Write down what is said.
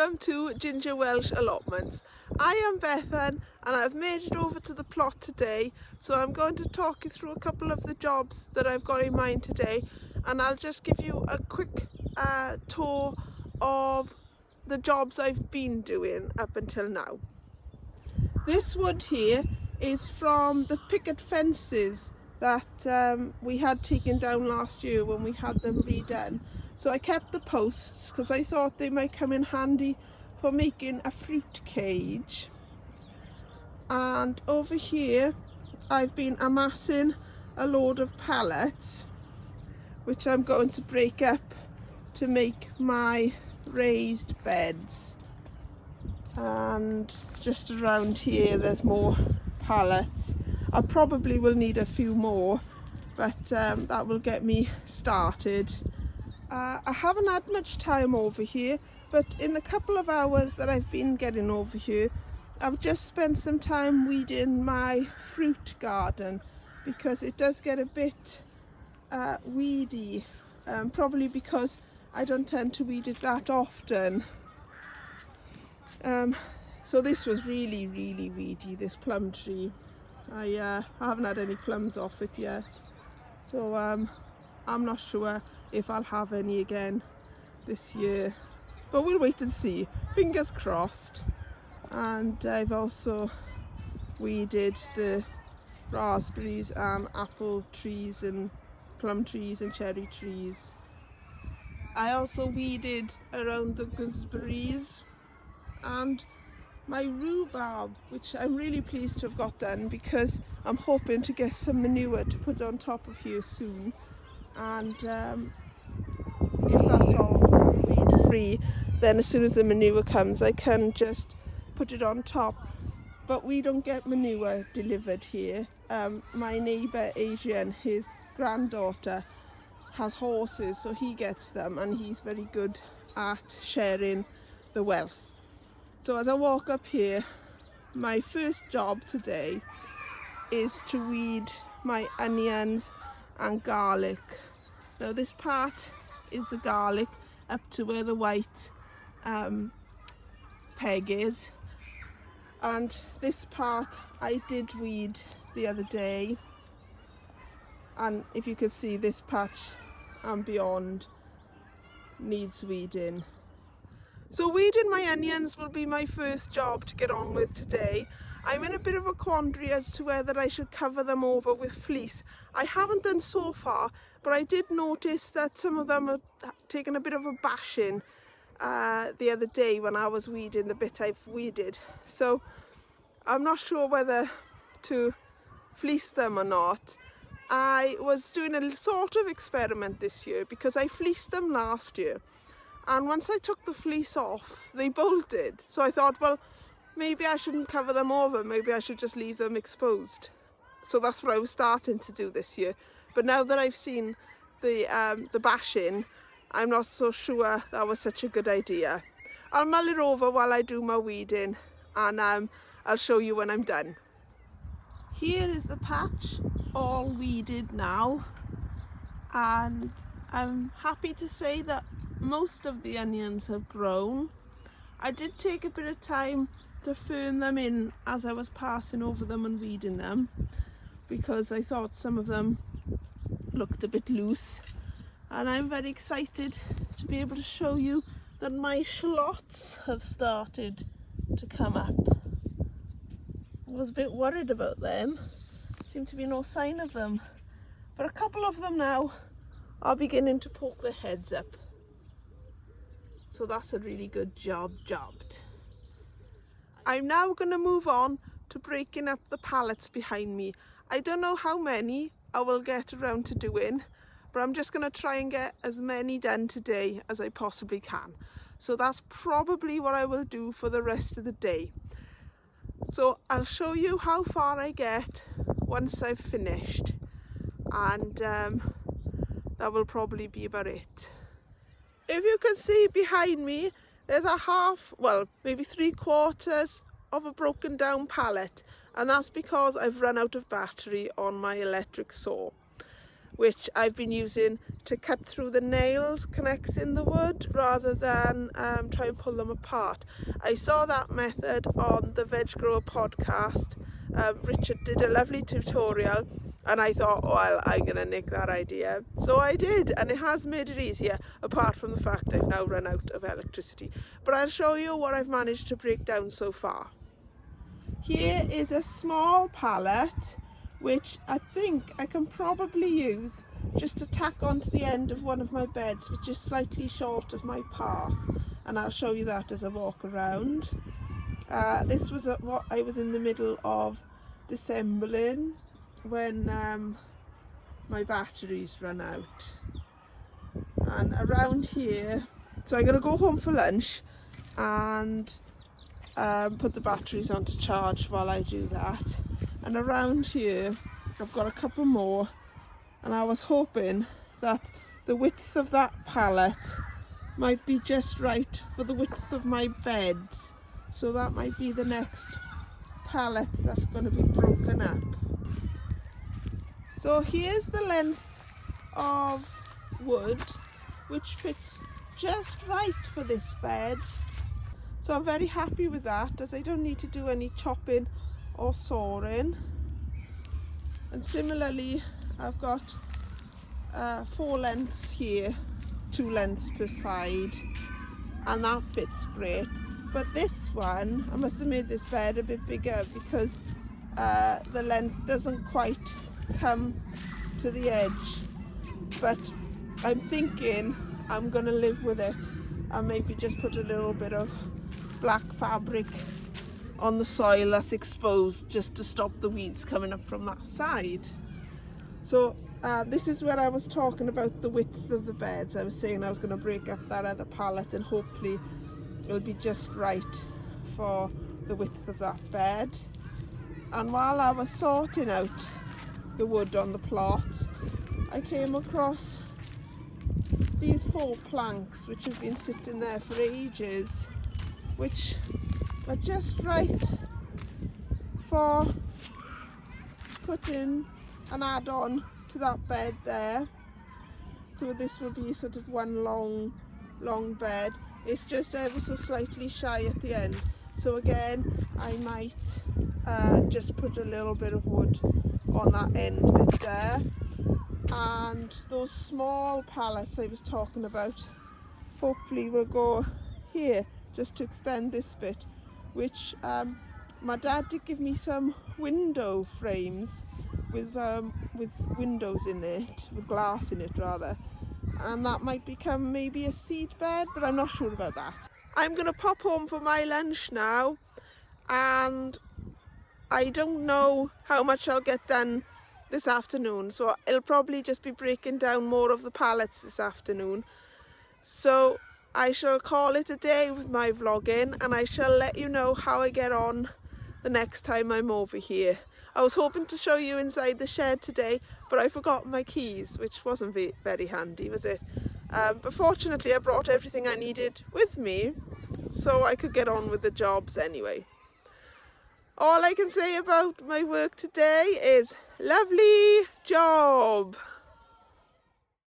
welcome to Ginger Welsh Allotments. I am Bethan and I've made it over to the plot today, so I'm going to talk you through a couple of the jobs that I've got in mind today, and I'll just give you a quick tour of the jobs I've been doing up until now. This wood here is from the picket fences that we had taken down last year when we had them redone. So I kept the posts because I thought they might come in handy for making a fruit cage. And over here I've been amassing a load of pallets, which I'm going to break up to make my raised beds. And just around here there's more pallets. I probably will need a few more, but that will get me started. I haven't had much time over here, but in the couple of hours that I've been getting over here, I've just spent some time weeding my fruit garden because it does get a bit weedy, probably because I don't tend to weed it that often. So this was really weedy, this plum tree. I haven't had any plums off it yet, so I'm not sure if I'll have any again this year, but we'll wait and see, fingers crossed. And I've also weeded the raspberries and apple trees and plum trees and cherry trees. I also weeded around the gooseberries and my rhubarb, which I'm really pleased to have got done because I'm hoping to get some manure to put on top of here soon. And if that's all weed free, then as soon as the manure comes I can just put it on top. But we don't get manure delivered here. My neighbour Adrian, his granddaughter, has horses, so he gets them and he's very good at sharing the wealth. So as I walk up here, my first job today is to weed my onions and garlic. Now this part is the garlic up to where the white peg is, and this part I did weed the other day, and if you can see this patch and beyond needs weeding. So weeding my onions will be my first job to get on with today. I'm in a bit of a quandary as to whether I should cover them over with fleece. I haven't done so far, but I did notice that some of them have taken a bit of a bashing the other day when I was weeding the bit I've weeded. So I'm not sure whether to fleece them or not. I was doing a sort of experiment this year because I fleeced them last year. And once I took the fleece off, they bolted. So I thought, well, maybe I shouldn't cover them over. Maybe I should just leave them exposed. So that's what I was starting to do this year. But now that I've seen the bashing, I'm not so sure that was such a good idea. I'll mull it over while I do my weeding, and I'll show you when I'm done. Here is the patch all weeded now, and I'm happy to say that most of the onions have grown. I did take a bit of time to firm them in as I was passing over them and weeding them, because I thought some of them looked a bit loose, and I'm very excited to be able to show you that my shallots have started to come up. I was a bit worried about them, seemed to be no sign of them, but a couple of them now are beginning to poke their heads up. So that's a really good jobbed. I'm now going to move on to breaking up the pallets behind me. I don't know how many I will get around to doing, but I'm just going to try and get as many done today as I possibly can. So that's probably what I will do for the rest of the day. So I'll show you how far I get once I've finished, and that will probably be about it. If you can see behind me, there's a half, well, maybe 3/4 of a broken down pallet, and that's because I've run out of battery on my electric saw. which I've been using to cut through the nails connecting the wood rather than try and pull them apart. I saw that method on the Veg Grower podcast. Richard did a lovely tutorial and I thought, well, I'm going to nick that idea. So I did, and it has made it easier, apart from the fact I've now run out of electricity. But I'll show you what I've managed to break down so far. Here is a small pallet, which I think I can probably use just to tack onto the end of one of my beds, which is slightly short of my path. And I'll show you that as I walk around. This was what I was in the middle of disassembling when my batteries run out. And around here, so I'm going to go home for lunch and put the batteries on to charge while I do that. And around here I've got a couple more, and I was hoping that the width of that pallet might be just right for the width of my beds, so that might be the next pallet that's going to be broken up. So here's the length of wood which fits just right for this bed. So I'm very happy with that, as I don't need to do any chopping or sawing. And similarly, I've got 4 lengths here, 2 lengths per side, and that fits great. But this one, I must have made this bed a bit bigger because the length doesn't quite come to the edge. But I'm thinking I'm going to live with it and maybe just put a little bit of black fabric on the soil that's exposed just to stop the weeds coming up from that side. So this is where I was talking about the width of the beds. I was saying I was going to break up that other pallet and hopefully it'll be just right for the width of that bed. And while I was sorting out the wood on the plot, I came across these 4 planks which have been sitting there for ages, which are just right for putting an add-on to that bed there. So this will be sort of one long bed. It's just ever so slightly shy at the end. So again, I might just put a little bit of wood on that end bit there. And those small pallets I was talking about hopefully will go here just to extend this bit, which my dad did give me some window frames with windows in it, with glass in it rather, and that might become maybe a seed bed, but I'm not sure about that. I'm going to pop home for my lunch now, and I don't know how much I'll get done this afternoon, so it'll probably just be breaking down more of the pallets this afternoon. So I shall call it a day with my vlogging, and I shall let you know how I get on the next time I'm over here. I was hoping to show you inside the shed today, but I forgot my keys, which wasn't very handy, was it? But fortunately I brought everything I needed with me, so I could get on with the jobs anyway. All I can say about my work today is lovely job.